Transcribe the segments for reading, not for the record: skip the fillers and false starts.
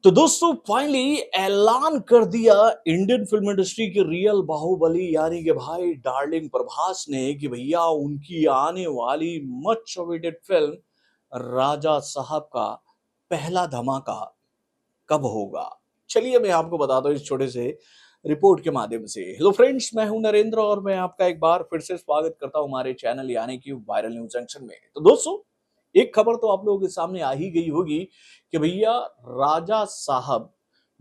तो दोस्तों फाइनली ऐलान कर दिया इंडियन फिल्म इंडस्ट्री के रियल बाहुबली यानी कि भाई डार्लिंग प्रभास ने कि भैया उनकी आने वाली मच अवेटेड फिल्म राजा साहब का पहला धमाका कब होगा। चलिए मैं आपको बताता हूँ इस छोटे से रिपोर्ट के माध्यम से। हेलो फ्रेंड्स, मैं हूं नरेंद्र और मैं आपका एक बार फिर से स्वागत करता हूं हमारे चैनल यानी कि वायरल न्यूज जंक्शन में। तो दोस्तों एक खबर तो आप लोगों के सामने आ ही गई होगी कि भैया राजा साहब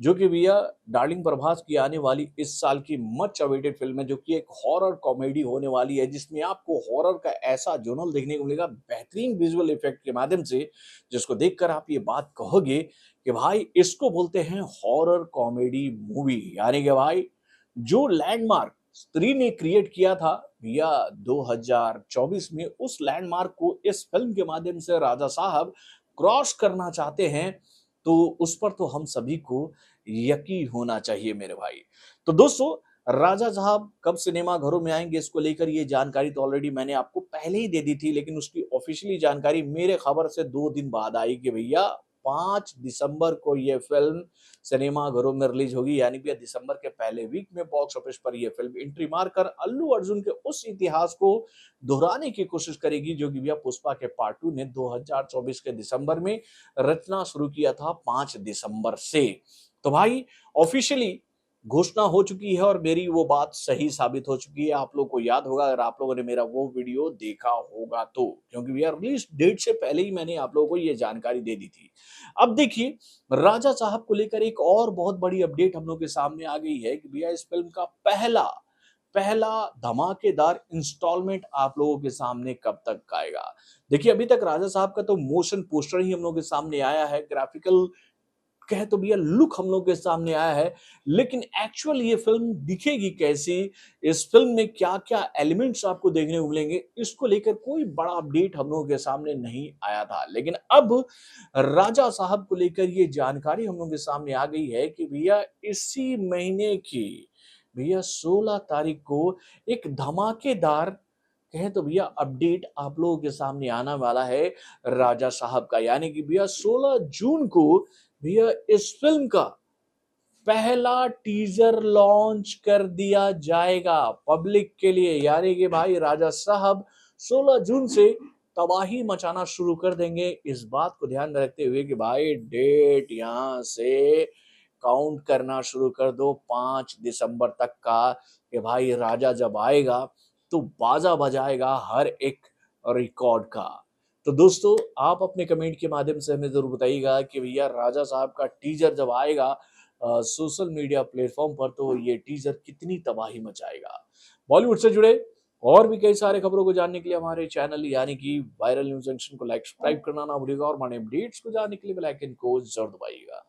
जो कि भैया डार्लिंग प्रभास की आने वाली इस साल की मच अवेटेड फिल्म है, जो कि एक हॉरर कॉमेडी होने वाली है जिसमें आपको हॉरर का ऐसा जोनल देखने को मिलेगा बेहतरीन विजुअल इफेक्ट के माध्यम से, जिसको देखकर आप ये बात कहोगे कि भाई इसको बोलते हैं हॉरर कॉमेडी मूवी। यानी कि भाई जो लैंडमार्क स्त्री ने क्रिएट किया था भैया 2024 में, उस लैंडमार्क को इस फिल्म के माध्यम से राजा साहब क्रॉस करना चाहते हैं, तो उस पर तो हम सभी को यकीन होना चाहिए मेरे भाई। तो दोस्तों राजा साहब कब सिनेमा घरों में आएंगे, इसको लेकर ये जानकारी तो ऑलरेडी मैंने आपको पहले ही दे दी थी, लेकिन उसकी ऑफिशियली जानकारी मेरे खबर से 2 दिन बाद आई कि भैया 5 दिसंबर को ये फिल्म सिनेमा घरों में रिलीज होगी। यानी कि दिसंबर के पहले वीक में बॉक्स ऑफिस पर यह फिल्म एंट्री मारकर अल्लू अर्जुन के उस इतिहास को दोहराने की कोशिश करेगी जो कि भैया पुष्पा के पार्ट 2 ने 2024 के दिसंबर में रचना शुरू किया था 5 दिसंबर से। तो भाई ऑफिशियली घोषणा हो चुकी है और मेरी वो बात सही साबित हो चुकी है। आप लोग को याद होगा अगर आप लोगों ने मेरा वो वीडियो देखा होगा तो, क्योंकि भैया रिलीज डेट से पहले ही मैंने आप लोगों को ये जानकारी दे दी थी। अब देखिए राजा साहब को लेकर एक और बहुत बड़ी अपडेट हम लोग के सामने आ गई है कि भैया इस फिल्म का पहला पहला धमाकेदार इंस्टॉलमेंट आप लोगों के सामने कब तक आएगा। देखिए अभी तक राजा साहब का तो मोशन पोस्टर ही हम लोगों के सामने आया है, ग्राफिकल कहे तो भैया लुक हम लोग के सामने आया है, लेकिन एक्चुअल ये फिल्म दिखेगी कैसी, इस फिल्म में क्या-क्या एलिमेंट्स आपको देखने को मिलेंगे, इसको लेकर कोई बड़ा अपडेट हम लोगों के सामने नहीं आया था। लेकिन अब राजा साहब को लेकर ये जानकारी हम लोग के सामने आ गई है कि भैया इसी महीने की भैया 16 तारीख को एक धमाकेदार कहें तो भैया अपडेट आप लोगों के सामने आने वाला है राजा साहब का। यानी कि भैया 16 जून को भैया इस फिल्म का पहला टीजर लॉन्च कर दिया जाएगा पब्लिक के लिए। यानी कि भाई राजा साहब 16 जून से तबाही मचाना शुरू कर देंगे। इस बात को ध्यान में रखते हुए कि भाई डेट यहां से काउंट करना शुरू कर दो 5 दिसंबर तक का, कि भाई राजा जब आएगा तो बाजा बजाएगा हर एक रिकॉर्ड का। तो दोस्तों आप अपने कमेंट के माध्यम से हमें जरूर बताइएगा कि भैया राजा साहब का टीजर जब आएगा सोशल मीडिया प्लेटफॉर्म पर तो ये टीजर कितनी तबाही मचाएगा। बॉलीवुड से जुड़े और भी कई सारे खबरों को जानने के लिए हमारे चैनल यानी कि वायरल न्यूज जंक्शन को लाइक सब्सक्राइब करना ना भूलिएगा और हमारे अपडेट्स को जानने के लिए बेल आइकन को जरूर दबाइएगा।